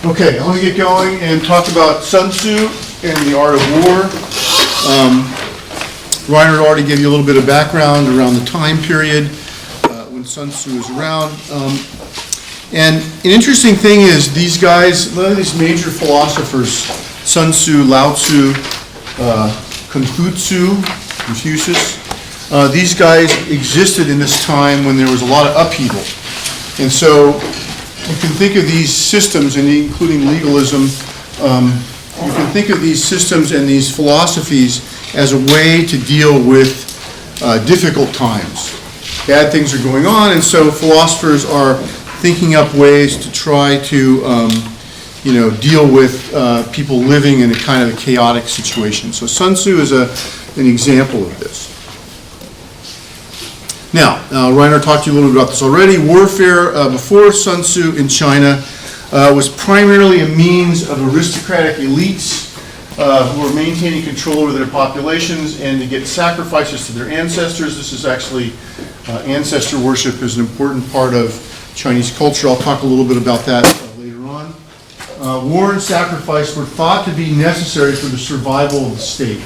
Okay, I want to get going and talk about Sun Tzu and the art of war. Reiner already gave you a little bit of background around the time period when Sun Tzu was around. And an interesting thing is these guys, a lot of these major philosophers, Sun Tzu, Lao Tzu, Confucius, these guys existed in this time when there was a lot of upheaval. And so you can think of these systems, and including legalism, you can think of these systems and these philosophies as a way to deal with difficult times. Bad things are going on, and so philosophers are thinking up ways to try to deal with people living in a kind of a chaotic situation. So Sun Tzu is an example of this. Now, Reiner talked to you a little bit about this already. Warfare before Sun Tzu in China was primarily a means of aristocratic elites who were maintaining control over their populations and to get sacrifices to their ancestors. This is actually, ancestor worship is an important part of Chinese culture. I'll talk a little bit about that later on. War and sacrifice were thought to be necessary for the survival of the state.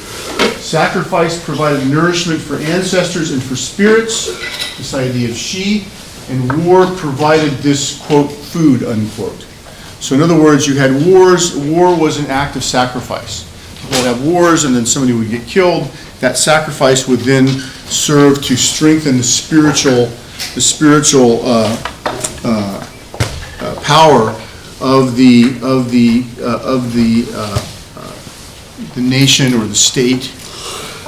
Sacrifice provided nourishment for ancestors and for spirits, this idea of Shi, and war provided this, quote, food, unquote. So in other words, you had wars. War was an act of sacrifice. People would have wars and then somebody would get killed. That sacrifice would then serve to strengthen the spiritual power of the nation or the state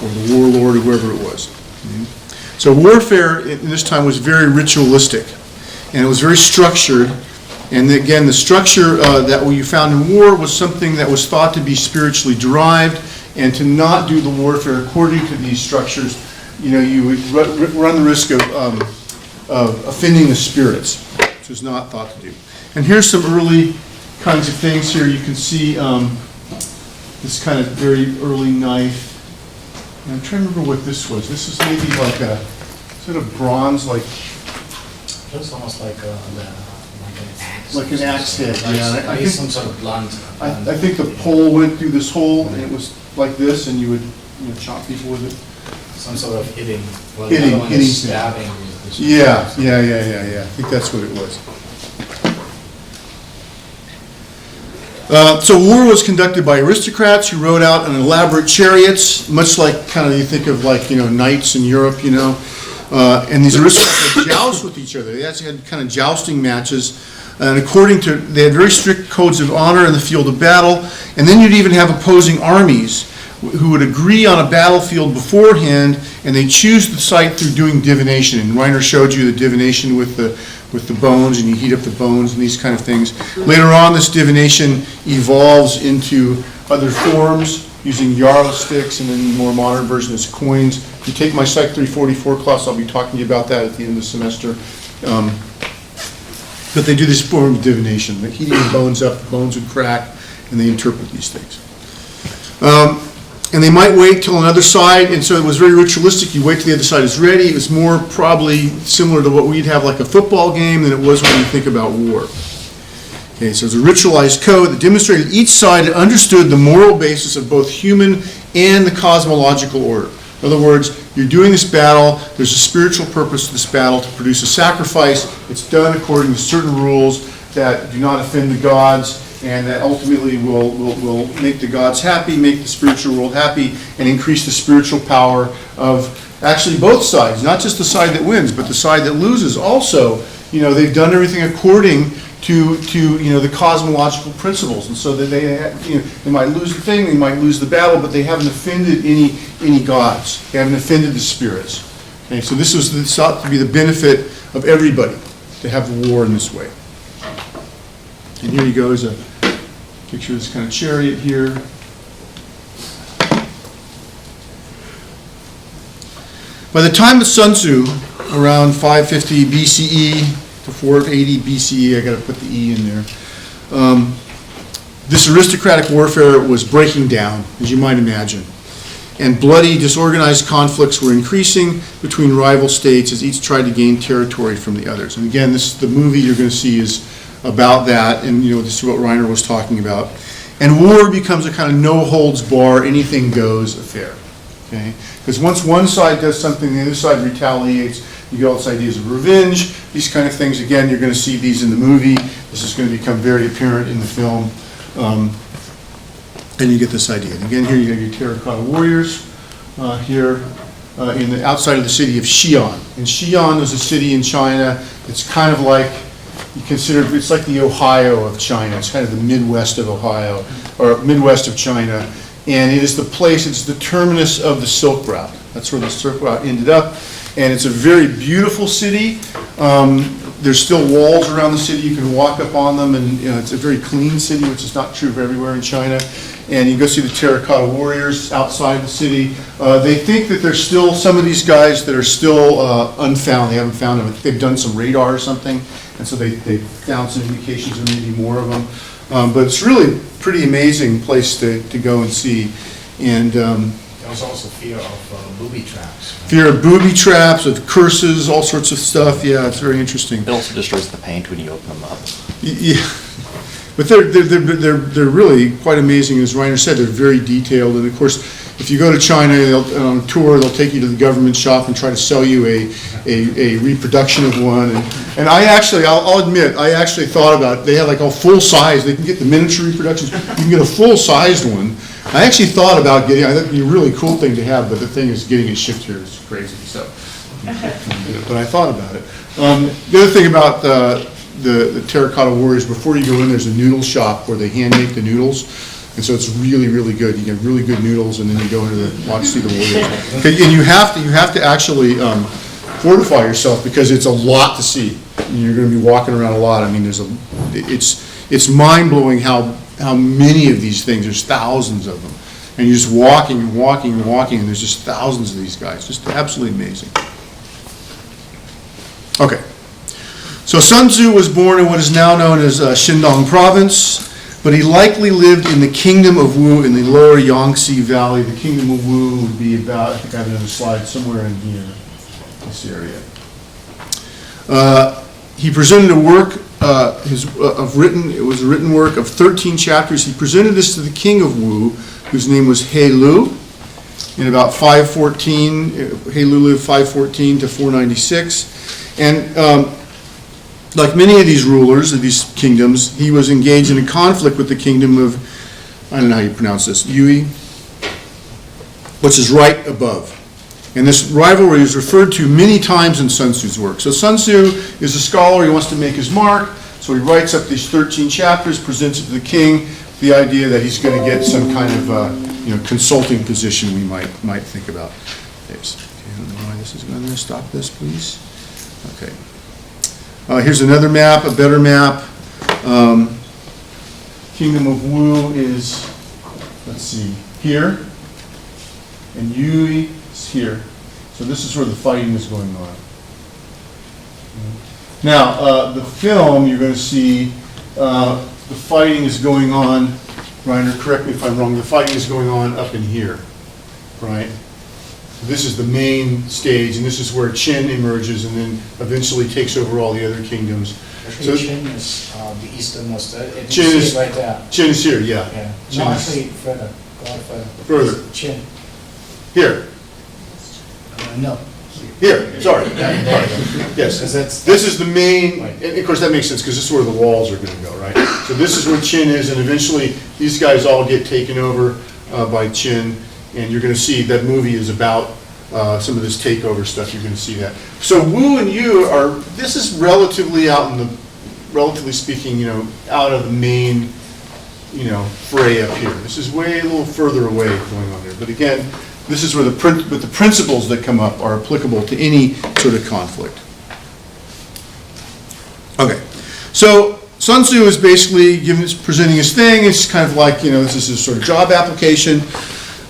or the warlord or whoever it was. So warfare in this time was very ritualistic, and it was very structured. And again, the structure that you found in war was something that was thought to be spiritually derived, and to not do the warfare according to these structures, you would run the risk of offending the spirits, which was not thought to do. And here's some early kinds of things here. You can see this kind of very early knife. And I'm trying to remember what this was. This is maybe like a sort of bronze, like. It looks almost like an axe. Like an axe head, yeah. I think some sort of blunt. I think the pole went through this hole, and it was like this, and you would chop people with it. Some sort of hitting. Well, hitting stabbing. Yeah. I think that's what it was. So war was conducted by aristocrats who rode out on elaborate chariots, much like kind of you think of like knights in Europe, and these aristocrats would joust with each other. They actually had kind of jousting matches, and they had very strict codes of honor in the field of battle. And then you'd even have opposing armies who would agree on a battlefield beforehand, and they choose the site through doing divination. And Reiner showed you the divination with the bones, and you heat up the bones and these kind of things. Later on, this divination evolves into other forms using yarrow sticks, and then the more modern version is coins. If you take my Psych 344 class, I'll be talking to you about that at the end of the semester. But they do this form of divination. They're heating the bones up, the bones would crack, and they interpret these things. And they might wait till another side, and so it was very ritualistic. You wait till the other side is ready. It was more probably similar to what we'd have like a football game than it was when you think about war. Okay, so it's a ritualized code that demonstrated each side understood the moral basis of both human and the cosmological order. In other words, you're doing this battle, there's a spiritual purpose to this battle to produce a sacrifice. It's done according to certain rules that do not offend the gods, and that ultimately will make the gods happy, make the spiritual world happy, and increase the spiritual power of actually both sides, not just the side that wins, but the side that loses also. They've done everything according to the cosmological principles, and so that they might lose the thing, they might lose the battle, but they haven't offended any gods. They haven't offended the spirits. Okay, so this was thought to be the benefit of everybody to have the war in this way. And here you go is a picture of this kind of chariot here. By the time of Sun Tzu, around 550 BCE to 480 BCE, I got to put the E in there, this aristocratic warfare was breaking down, as you might imagine. And bloody, disorganized conflicts were increasing between rival states as each tried to gain territory from the others. And again, the movie you're going to see is about that, and this is what Reiner was talking about. And war becomes a kind of no-holds-bar, anything-goes affair. Okay? Because once one side does something, the other side retaliates. You get all these ideas of revenge, these kind of things. Again, you're going to see these in the movie. This is going to become very apparent in the film. And you get this idea. And again, here you have your Terracotta Warriors here outside of the city of Xi'an. And Xi'an is a city in China. It's kind of like, it's like the Ohio of China. It's kind of the Midwest of Ohio, or Midwest of China. And it is the place, it's the terminus of the Silk Route. That's where the Silk Route ended up. And it's a very beautiful city. There's still walls around the city. You can walk up on them, and it's a very clean city, which is not true of everywhere in China. And you go see the Terracotta Warriors outside the city. They think that there's still some of these guys that are still unfound. They haven't found them. They've done some radar or something, and so they found some indications there may be more of them. But it's really a pretty amazing place to go and see. And There's also fear of booby traps. fear of booby traps, of curses, all sorts of stuff. Yeah, it's very interesting. It also destroys the paint when you open them up. Yeah, but they're really quite amazing. As Reiner said, they're very detailed. And of course, if you go to China on a tour, they'll take you to the government shop and try to sell you a reproduction of one. And I'll admit, I actually thought about it. They have like a full size. They can get the miniature reproductions. You can get a full sized one. I actually thought about getting. I think it'd be a really cool thing to have, but the thing is, getting it shipped here is crazy. So, but I thought about it. The other thing about the Terracotta Warriors, before you go in, there's a noodle shop where they hand make the noodles, and so it's really, really good. You get really good noodles, and then you go into see the Warriors. And you have to actually fortify yourself because it's a lot to see. You're going to be walking around a lot. I mean, it's mind blowing how many of these things. There's thousands of them, and you're just walking and walking and walking, and there's just thousands of these guys. Just absolutely amazing. Okay. So Sunzu was born in what is now known as Shindong Province, but he likely lived in the Kingdom of Wu in the lower Yangtze Valley. The Kingdom of Wu would be about, I think I have another slide, somewhere in here, this area. He presented a work, it was a written work of 13 chapters. He presented this to the king of Wu, whose name was He Lu, in about 514. He Lu lived 514 to 496. And like many of these rulers of these kingdoms, he was engaged in a conflict with the kingdom of, I don't know how you pronounce this, Yui, which is right above. And this rivalry is referred to many times in Sun Tzu's work. So Sun Tzu is a scholar, he wants to make his mark, so he writes up these 13 chapters, presents it to the king, the idea that he's going to get some kind of consulting position we might think about. Thanks. Okay, I don't know why this is going to stop this, please. Okay. Here's another map, a better map. Kingdom of Wu is, let's see, here, and Yui is here. So this is where the fighting is going on. Now, the film, you're going to see the fighting is going on, Reiner, correct me if I'm wrong, the fighting is going on up in here, right? This is the main stage, and this is where Qin emerges and then eventually takes over all the other kingdoms. Actually, Qin is the easternmost. Qin is right there. Qin is here, yeah. Yeah. Qin No, is actually, further. Go on further. Further. Qin. Here, No. here, sorry. Yes, Because that's- this is the main, Right. and of course that makes sense because this is where the walls are going to go, right? So this is where Qin is, and eventually these guys all get taken over by Qin, and you're going to see that movie is about some of this takeover stuff. You're going to see that. So Wu and Yu this is relatively relatively speaking, out of the main, fray up here. This is way a little further away going on here. But again, this is where the principles that come up are applicable to any sort of conflict. Okay, so Sun Tzu is basically presenting his thing. It's kind of like, this is his sort of job application.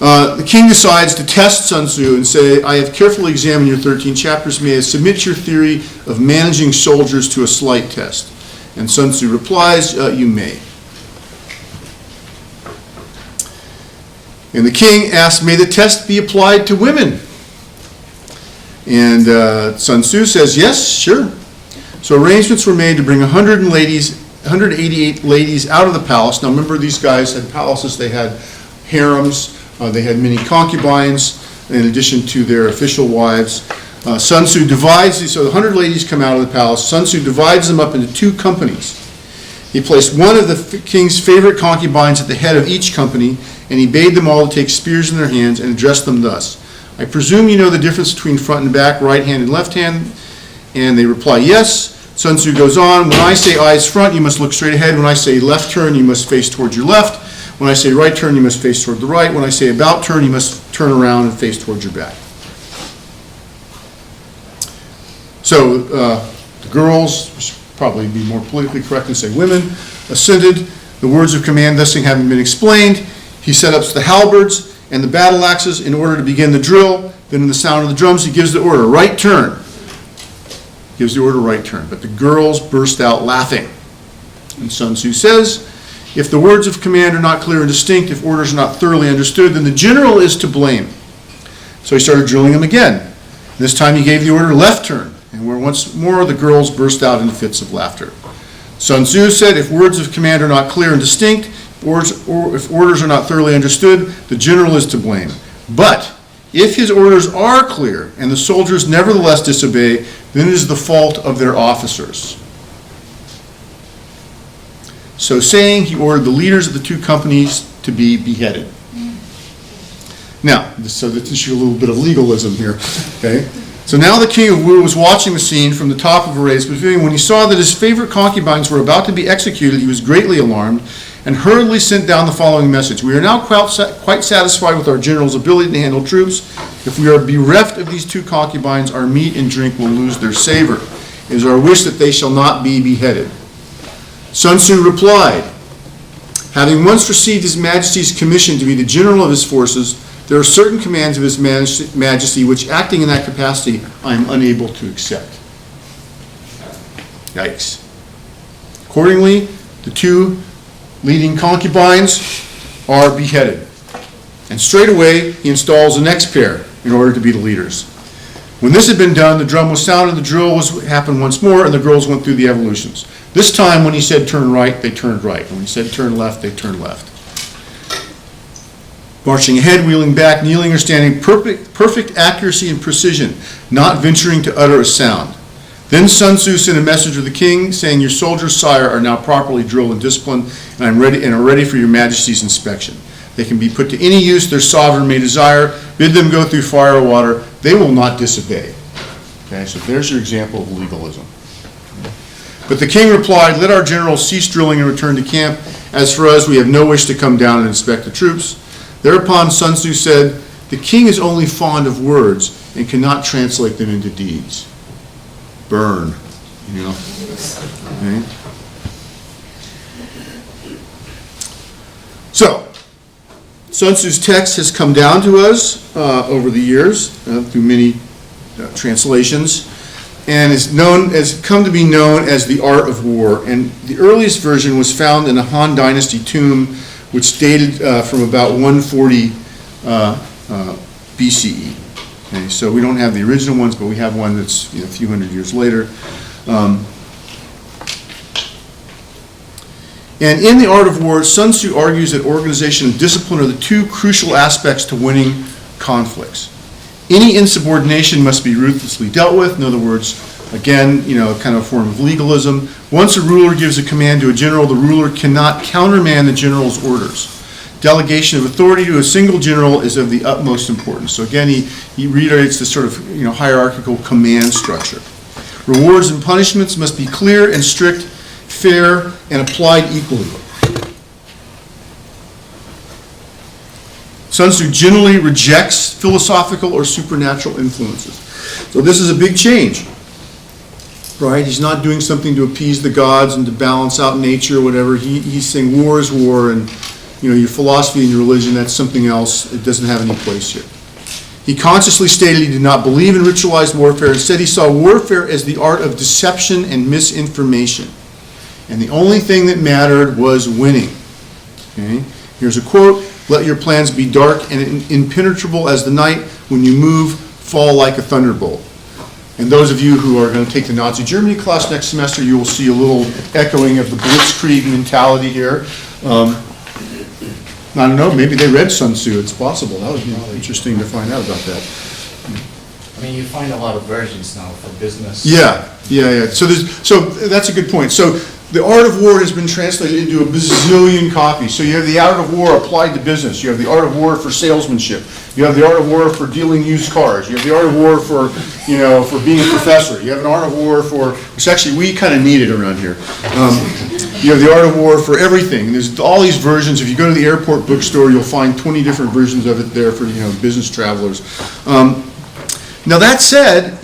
The king decides to test Sun Tzu and say, I have carefully examined your 13 chapters. May I submit your theory of managing soldiers to a slight test? And Sun Tzu replies, you may. And the king asks, may the test be applied to women? And Sun Tzu says, yes, sure. So arrangements were made to bring 100 ladies 188 ladies out of the palace. Now remember, these guys had palaces, they had harems, they had many concubines in addition to their official wives. Sun Tzu divides these, so 100 ladies come out of the palace. Sun Tzu divides them up into 2 companies. He placed one of the king's favorite concubines at the head of each company, and he bade them all to take spears in their hands and address them thus. I presume you know the difference between front and back, right hand and left hand? And they reply, yes. Sun Tzu goes on, when I say eyes front, you must look straight ahead. When I say left turn, you must face towards your left. When I say right turn, you must face toward the right. When I say about turn, you must turn around and face towards your back. So the girls, which should probably be more politically correct and say women, ascended. The words of command thus having been explained, he set up the halberds and the battle axes in order to begin the drill. Then in the sound of the drums, he gives the order, right turn. Gives the order, right turn. But the girls burst out laughing. And Sun Tzu says, if the words of command are not clear and distinct, if orders are not thoroughly understood, then the general is to blame. So he started drilling them again. This time he gave the order, left turn. And where once more the girls burst out into fits of laughter. Sun Tzu said, if words of command are not clear and distinct, or if orders are not thoroughly understood, the general is to blame. But if his orders are clear and the soldiers nevertheless disobey, then it is the fault of their officers. So saying, he ordered the leaders of the 2 companies to be beheaded. Now, so this is a little bit of legalism here, okay? So now the king of Wu was watching the scene from the top of a raised pavilion. When he saw that his favorite concubines were about to be executed, he was greatly alarmed and hurriedly sent down the following message. We are now quite satisfied with our general's ability to handle troops. If we are bereft of these 2 concubines, our meat and drink will lose their savor. It is our wish that they shall not be beheaded. Sun Tzu replied, having once received His Majesty's commission to be the general of his forces, there are certain commands of His Majesty which, acting in that capacity, I am unable to accept. Yikes. Accordingly, the 2 leading concubines are beheaded. And straight away, he installs the next pair in order to be the leaders. When this had been done, the drum was sounded, the drill happened once more, and the girls went through the evolutions. This time, when he said turn right, they turned right. When he said turn left, they turned left. Marching ahead, wheeling back, kneeling or standing, perfect accuracy and precision, not venturing to utter a sound. Then Sun Tzu sent a message to the king, saying, your soldiers, sire, are now properly drilled and disciplined, and are ready for your Majesty's inspection. They can be put to any use their sovereign may desire. Bid them go through fire or water. They will not disobey. Okay, so there's your example of legalism. But the king replied, let our generals cease drilling and return to camp. As for us, we have no wish to come down and inspect the troops. Thereopon Sun Tzu said, the king is only fond of words and cannot translate them into deeds. Burn, you know. Okay. So, Sun Tzu's text has come down to us over the years through many translations, and has come to be known as the art of war. And the earliest version was found in a Han Dynasty tomb, which dated from about 140 BCE. Okay, so we don't have the original ones, but we have one that's a few hundred years later. And in the art of war, Sun Tzu argues that organization and discipline are the 2 crucial aspects to winning conflicts. Any insubordination must be ruthlessly dealt with. In other words, again, kind of a form of legalism. Once a ruler gives a command to a general, the ruler cannot countermand the general's orders. Delegation of authority to a single general is of the utmost importance. So again, he reiterates this sort of hierarchical command structure. Rewards and punishments must be clear and strict, fair, and applied equally. Sun Tzu generally rejects philosophical or supernatural influences. So this is a big change, right? He's not doing something to appease the gods and to balance out nature or whatever. He's saying war is war, and your philosophy and your religion, that's something else. It doesn't have any place here. He consciously stated he did not believe in ritualized warfare. Instead, he saw warfare as the art of deception and misinformation. And the only thing that mattered was winning. Okay? Here's a quote, let your plans be dark and impenetrable as the night. When you move, fall like a thunderbolt. And those of you who are going to take the Nazi Germany class next semester, you will see a little echoing of the Blitzkrieg mentality here. I don't know, maybe they read Sun Tzu, it's possible. That would be interesting to find out about that. I mean, you find a lot of versions now for business. Yeah. So that's a good point. So the art of war has been translated into a bazillion copies. So you have the art of war applied to business. You have the art of war for salesmanship. You have the art of war for dealing used cars. You have the art of war for, for being a professor. You have an art of war for, which actually we kind of need it around here. You have the art of war for everything. And there's all these versions. If you go to the airport bookstore, you'll find 20 different versions of it there for, business travelers. Now that said,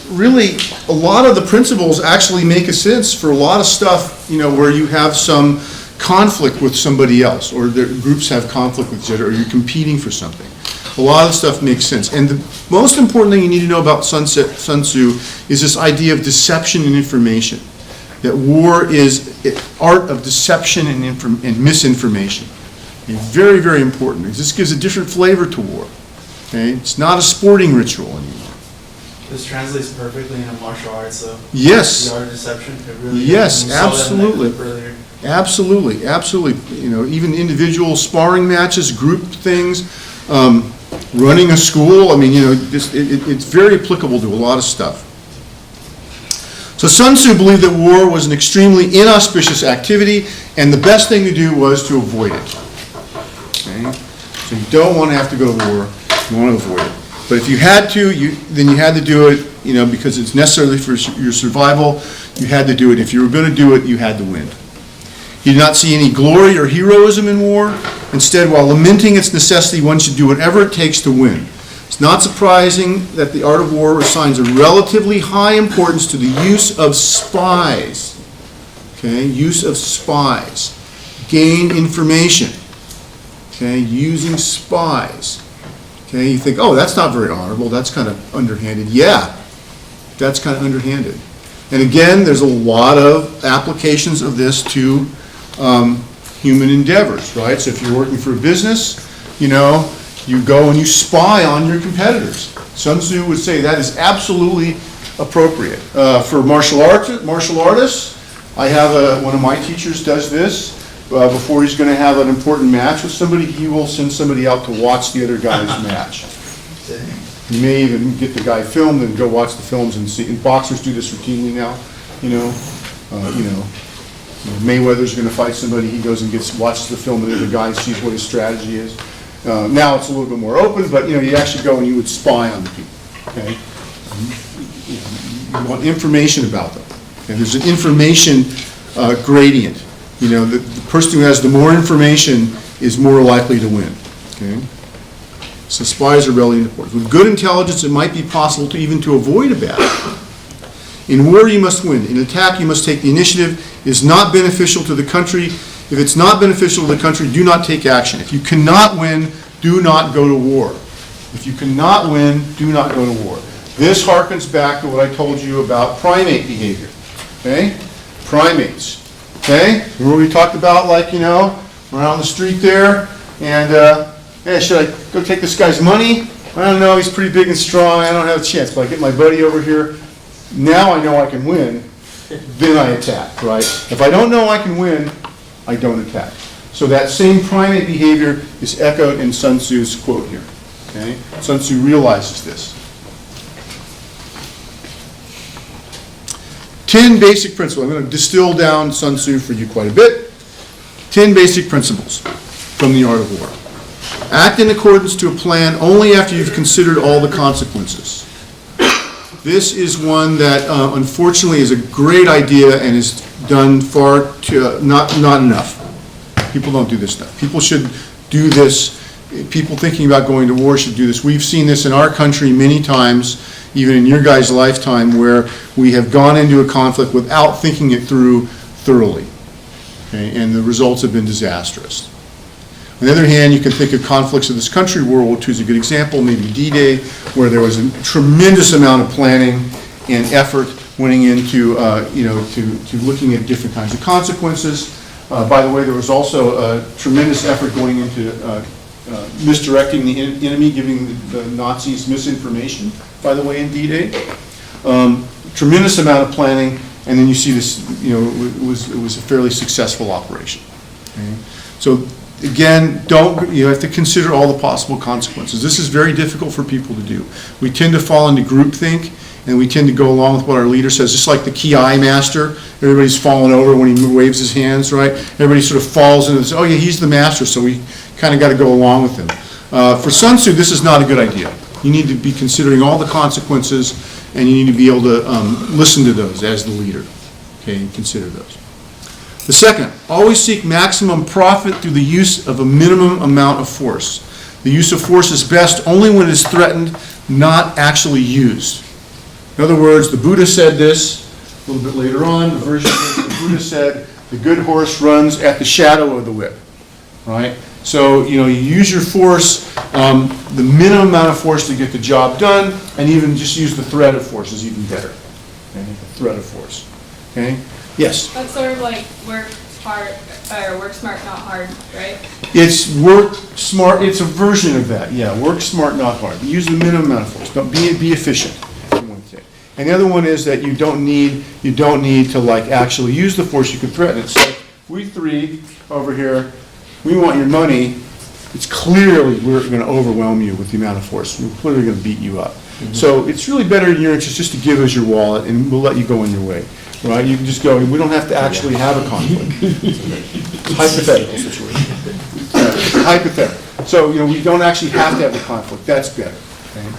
really a lot of the principles actually make a sense for a lot of stuff, where you have some conflict with somebody else, or the groups have conflict with each other, or you're competing for something. A lot of stuff makes sense. And the most important thing you need to know about Sun Tzu is this idea of deception and information. That war is art of deception and misinformation. Very, very important. This gives a different flavor to war. Okay? It's not a sporting ritual anymore. This translates perfectly into martial arts, though. Yes. The art of deception. It really Yes, we saw that in that absolutely. clip earlier. Absolutely. Even individual sparring matches, group things, running a school. I mean, it's very applicable to a lot of stuff. So Sun Tzu believed that war was an extremely inauspicious activity, and the best thing to do was to avoid it. Okay? So you don't want to have to go to war. You want to avoid it. But if you had to, then you had to do it, because it's necessary for your survival. You had to do it. If you were going to do it, you had to win. He did not see any glory or heroism in war. Instead, while lamenting its necessity, one should do whatever it takes to win. It's not surprising that the art of war assigns a relatively high importance to the use of spies. Okay, use of spies. Gain information. Okay, using spies. Okay, you think, oh, that's not very honorable, that's kind of underhanded. Yeah, that's kind of underhanded. And again, there's a lot of applications of this to human endeavors, right? So if you're working for a business, you go and you spy on your competitors. Sun Tzu would say that is absolutely appropriate. For martial artists, I have one of my teachers does this. Before he's going to have an important match with somebody, he will send somebody out to watch the other guy's match. You may even get the guy filmed and go watch the films and see. And boxers do this routinely now. Mayweather's going to fight somebody. He goes and watches the film of the other guy and sees what his strategy is. Now it's a little bit more open, but you actually go and you would spy on the people. Okay, you want information about them. And there's an information gradient. The person who has the more information is more likely to win. Okay? So spies are really important. With good intelligence, it might be possible to avoid a battle. In war, you must win. In attack, you must take the initiative. It is not beneficial to the country. If it's not beneficial to the country, do not take action. If you cannot win, do not go to war. If you cannot win, do not go to war. This harkens back to what I told you about primate behavior. Okay? Primates. Okay? Remember we talked about, around the street there, and, hey, should I go take this guy's money? I don't know, he's pretty big and strong, I don't have a chance, but I get my buddy over here, now I know I can win, then I attack, right? If I don't know I can win, I don't attack. So that same primate behavior is echoed in Sun Tzu's quote here. Okay? Sun Tzu realizes this. 10 basic principles. I'm going to distill down Sun Tzu for you quite a bit. 10 basic principles from the art of war. Act in accordance to a plan only after you've considered all the consequences. This is one that unfortunately is a great idea and is done far too, not enough. People don't do this stuff. People should do this. People thinking about going to war should do this. We've seen this in our country many times, even in your guys' lifetime, where we have gone into a conflict without thinking it through thoroughly. Okay? And the results have been disastrous. On the other hand, you can think of conflicts in this country. World War II is a good example, maybe D-Day, where there was a tremendous amount of planning and effort went into to looking at different kinds of consequences. By the way, there was also a tremendous effort going into misdirecting the enemy, giving the Nazis misinformation, by the way, in D-Day. Tremendous amount of planning, and then you see this, you know, it was a fairly successful operation. Okay? So again, you have to consider all the possible consequences. This is very difficult for people to do. We tend to fall into groupthink, and we tend to go along with what our leader says, just like the Ki master. Everybody's falling over when he waves his hands, right? Everybody sort of falls into this, oh yeah, he's the master, so we kind of got to go along with him. For Sunzu, this is not a good idea. You need to be considering all the consequences, and you need to be able to listen to those as the leader, okay, and consider those. The second, always seek maximum profit through the use of a minimum amount of force. The use of force is best only when it is threatened, not actually used. In other words, the Buddha said this a little bit later on. The version the Buddha said, the good horse runs at the shadow of the whip, right? So, you know, you use your force, the minimum amount of force to get the job done, and even just use the threat of force is even better. Okay? The threat of force. Okay? Yes? That's sort of like work hard, or work smart, not hard, right? It's work smart, it's a version of that, yeah. Work smart, not hard. Use the minimum amount of force. Don't be efficient. And the other one is that you don't need to like actually use the force, you can threaten it. So we three over here, we want your money. It's clearly we're going to overwhelm you with the amount of force. We're clearly going to beat you up. So it's really better in your interest just to give us your wallet, and we'll let you go on your way. Right? You can just go. We don't have to actually have a conflict. It's a hypothetical situation. Hypothetical. So, you know, we don't actually have to have the conflict. That's better. Okay?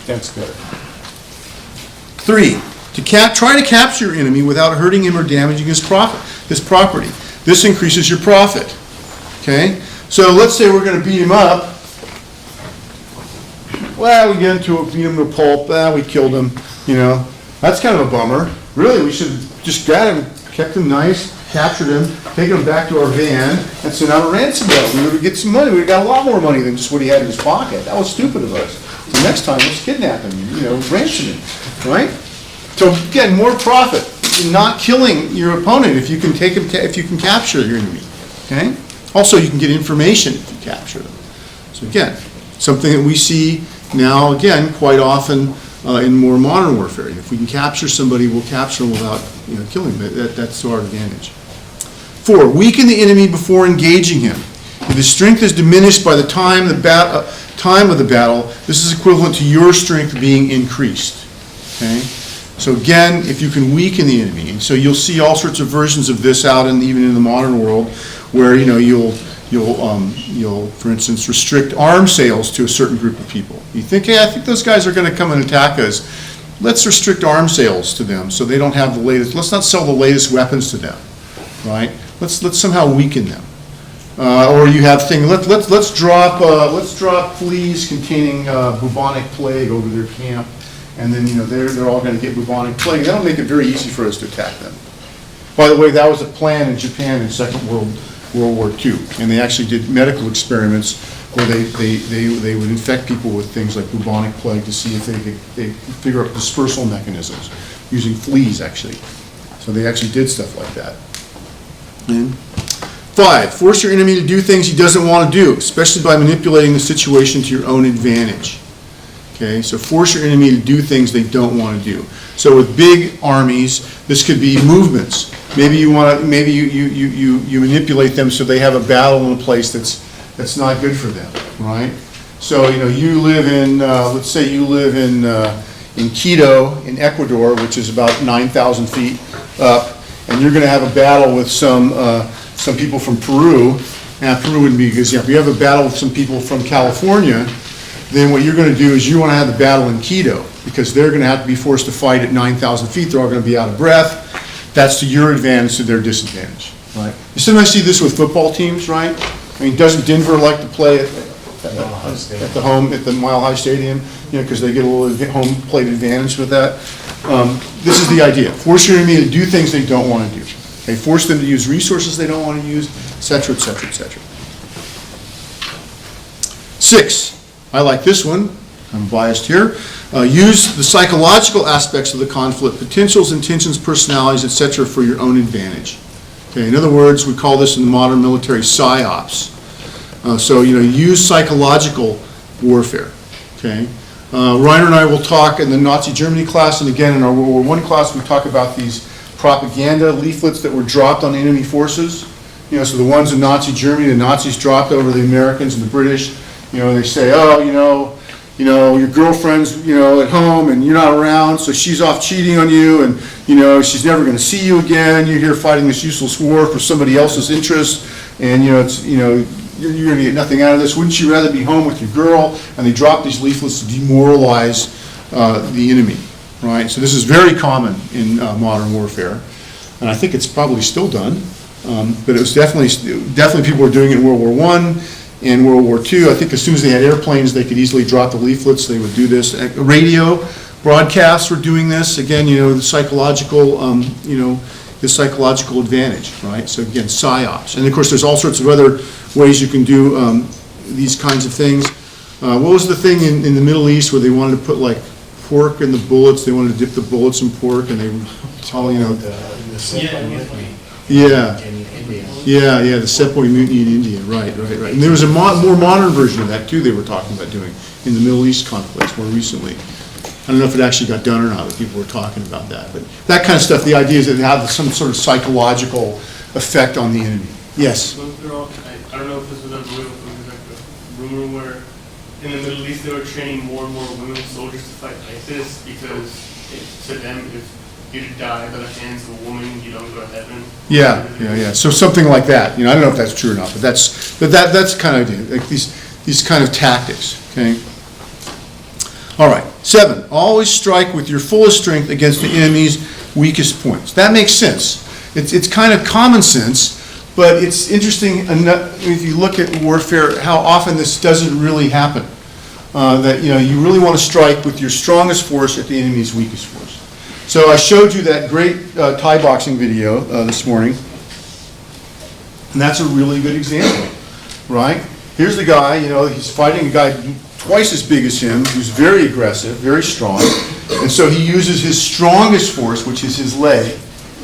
That's better. 3, try to capture your enemy without hurting him or damaging his property. This increases your profit. Okay? So let's say we're going to beat him up. Well, we get into it, beat him to a pulp. We killed him. You know, that's kind of a bummer. Really, we should have just got him, kept him nice, captured him, taken him back to our van, and sent out a ransom note. We would get some money. We would have got a lot more money than just what he had in his pocket. That was stupid of us. So next time, let's kidnap him. You know, ransom him. Right? So again, more profit in not killing your opponent if you can take him, if you can capture your enemy. Okay? Also, you can get information if you capture them. So again, something that we see now again quite often in more modern warfare. If we can capture somebody, we'll capture them without killing them. That's to our advantage. 4, weaken the enemy before engaging him. If his strength is diminished by the time of the battle, this is equivalent to your strength being increased. Okay? So again, if you can weaken the enemy, and so you'll see all sorts of versions of this out even in the modern world, where you'll for instance restrict arms sales to a certain group of people. You think, hey, I think those guys are going to come and attack us. Let's restrict arms sales to them so they don't have the latest. Let's not sell the latest weapons to them, right? Let's somehow weaken them. Or you have things. Let's drop fleas containing bubonic plague over their camp. And then, they're all going to get bubonic plague. That'll make it very easy for us to attack them. By the way, that was a plan in Japan in Second World War II. And they actually did medical experiments where they would infect people with things like bubonic plague to see if they could figure out dispersal mechanisms using fleas, actually. So they actually did stuff like that. And 5, force your enemy to do things he doesn't want to do, especially by manipulating the situation to your own advantage. Okay, so force your enemy to do things they don't want to do. So with big armies, this could be movements. Maybe you manipulate them so they have a battle in a place that's not good for them, right? So you live in let's say you live in Quito in Ecuador, which is about 9,000 feet up, and you're going to have a battle with some people from Peru. Now Peru wouldn't be because if you have a battle with some people from California, then what you're going to do is you want to have the battle in Quito because they're going to have to be forced to fight at 9,000 feet. They're all going to be out of breath. That's to your advantage, to their disadvantage, right? You sometimes see this with football teams, right? I mean, doesn't Denver like to play at the Mile High Stadium, because they get a little home plate advantage with that. This is the idea. Force your enemy to do things they don't want to do. Okay, force them to use resources they don't want to use, et cetera, et cetera, et cetera. 6. I like this one. I'm biased here. Use the psychological aspects of the conflict, potentials, intentions, personalities, etc., for your own advantage. Okay, in other words, we call this in the modern military psyops. So use psychological warfare. Okay, Reiner and I will talk in the Nazi Germany class, and again in our World War I class, we talk about these propaganda leaflets that were dropped on enemy forces. You know, so the ones in Nazi Germany, the Nazis dropped over the Americans and the British. You know, they say, oh, you know, your girlfriend's, you know, at home and you're not around, so she's off cheating on you, and, you know, she's never going to see you again. You're here fighting this useless war for somebody else's interest, and, you know, it's, you know, you're going to get nothing out of this. Wouldn't you rather be home with your girl? And they drop these leaflets to demoralize the enemy, right? So this is very common in modern warfare, and I think it's probably still done, but it was definitely people were doing it in World War I. In World War II, I think as soon as they had airplanes, they could easily drop the leaflets. They would do this. Radio broadcasts were doing this. Again, you know, the psychological, the psychological advantage, right? So again, psyops. And of course, there's all sorts of other ways you can do these kinds of things. What was the thing in the Middle East where they wanted to put like pork in the bullets? They wanted to dip the bullets in pork, and they were telling, you know. The Sepoy Mutiny. Yeah. In India. Yeah, the Sepoy Mutiny in India, right. And there was a more modern version of that too they were talking about doing in the Middle East conflicts more recently. I don't know if it actually got done or not, but people were talking about that. But that kind of stuff, the idea is that it has some sort of psychological effect on the enemy. Yes? I don't know if this was ever real, but there's like a rumor where in the Middle East they were training more and more women soldiers to fight ISIS because to them, if you die by the hands of a woman, you don't go to heaven. Yeah. So something like that. You know, I don't know if that's true or not, but that's kind of idea, like these kind of tactics. Okay. All right. 7. Always strike with your fullest strength against the enemy's weakest points. That makes sense. It's kind of common sense, but it's interesting enough if you look at warfare how often this doesn't really happen. That you really want to strike with your strongest force at the enemy's weakest force. So I showed you that great Thai boxing video this morning, and that's a really good example, right? Here's the guy, he's fighting a guy twice as big as him, who's very aggressive, very strong, and so he uses his strongest force, which is his leg.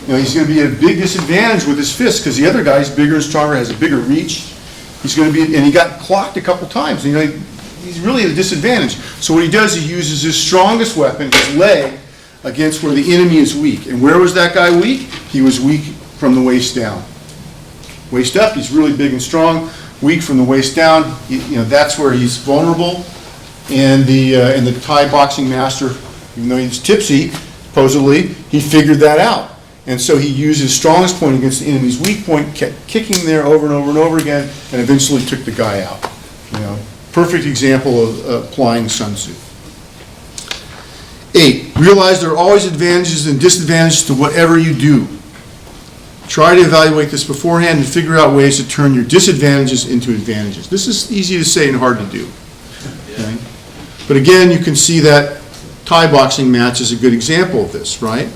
He's going to be at a big disadvantage with his fist because the other guy's bigger and stronger, has a bigger reach. He's going to be, and he got clocked a couple times. He's really at a disadvantage. So what he does, he uses his strongest weapon, his leg, against where the enemy is weak. And where was that guy weak? He was weak from the waist down. Waist up, he's really big and strong. Weak from the waist down, that's where he's vulnerable. And the Thai boxing master, even though he's tipsy, supposedly, he figured that out. And so he used his strongest point against the enemy's weak point, kept kicking there over and over and over again, and eventually took the guy out. Perfect example of applying Sunzu. 8, realize there are always advantages and disadvantages to whatever you do. Try to evaluate this beforehand and figure out ways to turn your disadvantages into advantages. This is easy to say and hard to do. Okay? But again, you can see that Thai boxing match is a good example of this, right?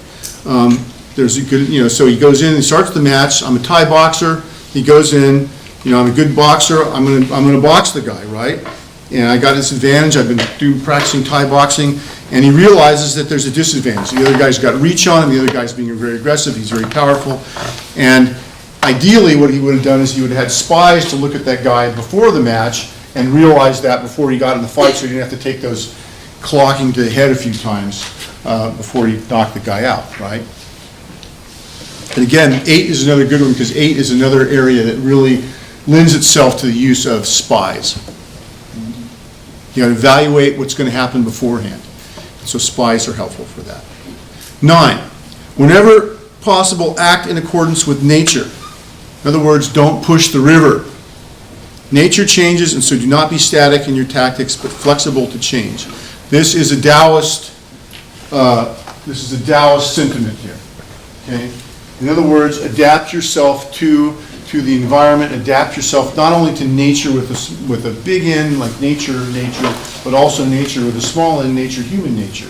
There's a good, so he goes in and starts the match. I'm a Thai boxer. He goes in, I'm a good boxer. I'm gonna box the guy, right? And I got this advantage. I've been practicing Thai boxing, and he realizes that there's a disadvantage. The other guy's got reach on him. The other guy's being very aggressive. He's very powerful. And ideally, what he would have done is he would have had spies to look at that guy before the match and realize that before he got in the fight, so he didn't have to take those clocking to the head a few times before he knocked the guy out, right? And again, 8 is another good one because 8 is another area that really lends itself to the use of spies. You got to evaluate what's going to happen beforehand. So spies are helpful for that. 9, whenever possible, act in accordance with nature. In other words, don't push the river. Nature changes, and so do not be static in your tactics, but flexible to change. This is a Taoist. This is a Taoist sentiment here. Okay. In other words, adapt yourself to the environment. Adapt yourself not only to nature with a big N, like nature, but also nature with a small N, nature, human nature.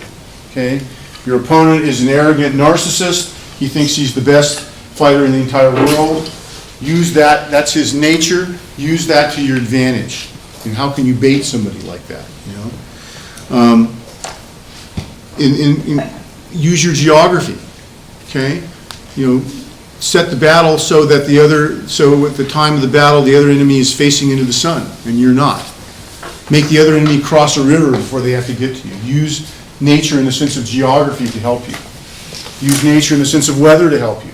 Okay. Your opponent is an arrogant narcissist. He thinks he's the best fighter in the entire world. Use that. That's his nature. Use that to your advantage. And how can you bait somebody like that? Use your geography. Okay. Set the battle so that at the time of the battle, the other enemy is facing into the sun, and you're not. Make the other enemy cross a river before they have to get to you. Use nature in the sense of geography to help you. Use nature in the sense of weather to help you.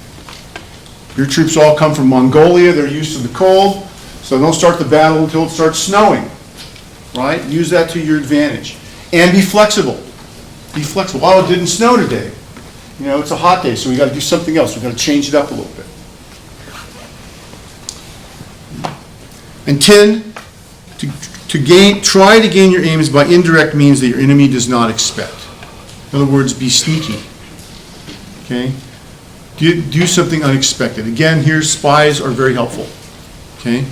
Your troops all come from Mongolia, they're used to the cold, so don't start the battle until it starts snowing, right? Use that to your advantage. And be flexible. Be flexible. Oh, it didn't snow today. You know, it's a hot day, so we got to do something else. We got to change it up a little bit. And 10, try to gain your aims by indirect means that your enemy does not expect. In other words, be sneaky. Okay? Do something unexpected. Again, here, spies are very helpful. Okay?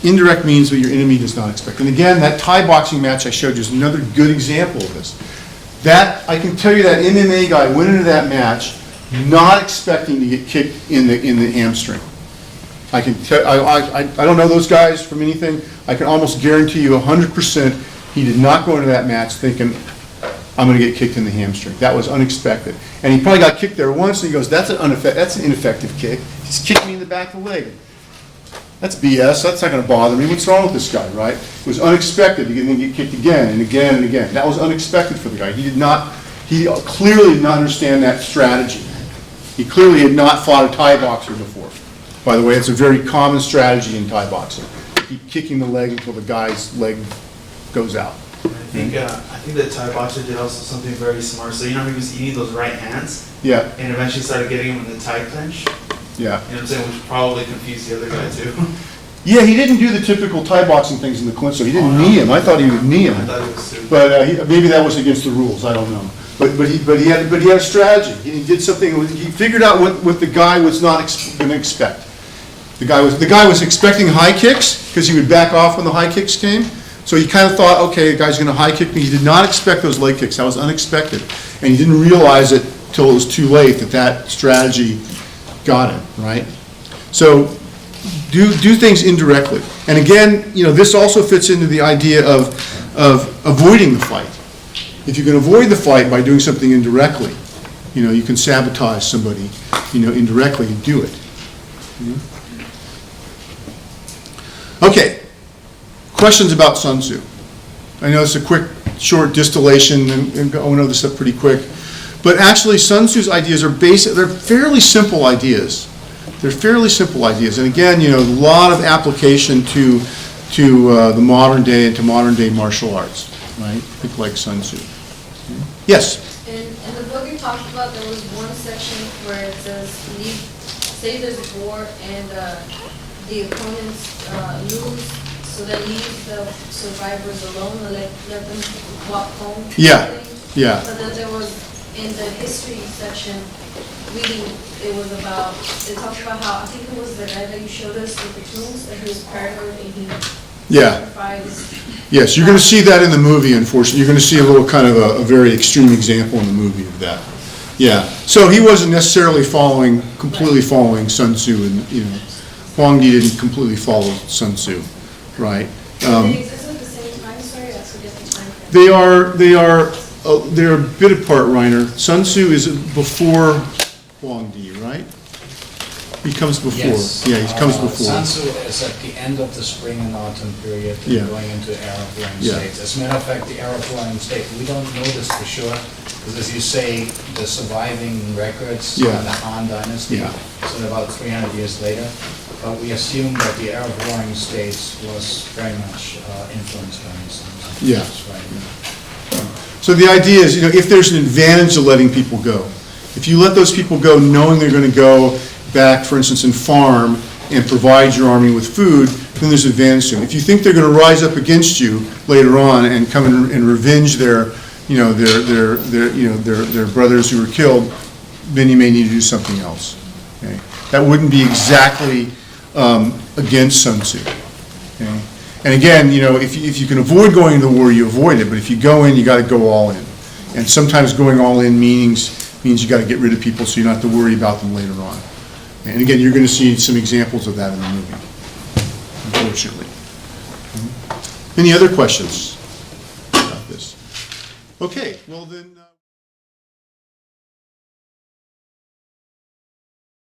Indirect means that your enemy does not expect. And again, that Thai boxing match I showed you is another good example of this. That, I can tell you that MMA guy went into that match not expecting to get kicked in the hamstring. I can tell, I don't know those guys from anything. I can almost guarantee you 100% he did not go into that match thinking, I'm going to get kicked in the hamstring. That was unexpected. And he probably got kicked there once, and he goes, that's an ineffective kick. He's kicked me in the back of the leg. That's BS. That's not going to bother me. What's wrong with this guy, right? It was unexpected. He didn't get kicked again and again and again. That was unexpected for the guy. He clearly did not understand that strategy. He clearly had not fought a Thai boxer before. By the way, it's a very common strategy in Thai boxing. Keep kicking the leg until the guy's leg goes out. I think the Thai boxer did also something very smart. So you know he was eating those right hands? Yeah. And eventually started getting him in the Thai clinch? Yeah. You know what I'm saying? Which probably confused the other guy too. Yeah, he didn't do the typical Thai boxing things in the clinch, so he didn't knee him. I thought he would knee him. I thought it was too. But maybe that was against the rules, I don't know. But he had a strategy. He did something, he figured out what the guy was not going to expect. The guy was expecting high kicks, because he would back off when the high kicks came. So he kind of thought, okay, the guy's going to high kick me. He did not expect those leg kicks. That was unexpected. And he didn't realize it till it was too late that strategy got him, right? So do things indirectly. And again, you know, this also fits into the idea of avoiding the fight. If you can avoid the fight by doing something indirectly, you know, you can sabotage somebody, you know, indirectly and do it. Okay. Questions about Sunzu? I know it's a quick, short distillation, and I know this up pretty quick. But actually, Sunzu's ideas are basic. They're fairly simple ideas. They're fairly simple ideas. And again, you know, a lot of application to the modern day and to modern day martial arts, right? Think like Sunzu. Yes? In the book you talked about, there was one section where it says, say there's a war and the opponents lose, so then leave the survivors alone and let them walk home. Yeah, yeah. But then there was, in the history section, reading, it talked about how, I think it was the guy that you showed us with the tombs, that he was paranoid and he sacrificed. Yes, you're going to see that in the movie, unfortunately. You're going to see a little kind of a very extreme example in the movie of that. Yeah, so he wasn't necessarily completely following Sun Tzu, and, you know, Huangdi didn't completely follow Sun Tzu. Right. They exist at the same time, sorry, I forget the time frame. They're a bit apart, Reiner. Sun Tzu is before Huangdi, right? He comes before. Yes. Yeah, he comes before. Sun Tzu is at the end of the spring and autumn period, Yeah. going into Arab warring Yeah. states. As a matter of fact, the Arab warring state, we don't know this for sure, because as you say, the surviving records Yeah. in the Han Dynasty, Yeah. so about 300 years later. But we assume that the Arab warring states was very much influenced by Sun Tzu. Yeah. That's right. So the idea is, you know, if there's an advantage to letting people go, if you let those people go knowing they're going to go back, for instance, and farm and provide your army with food, then there's an advantage to them. If you think they're going to rise up against you later on and come and revenge their brothers who were killed, then you may need to do something else. Okay? That wouldn't be exactly against Sun Tzu. Okay? And again, you know, if you can avoid going into the war, you avoid it. But if you go in, you got to go all in. And sometimes going all in means you got to get rid of people so you don't have to worry about them later on. And again, you're going to see some examples of that in the movie, unfortunately. Any other questions about this? Okay, well then...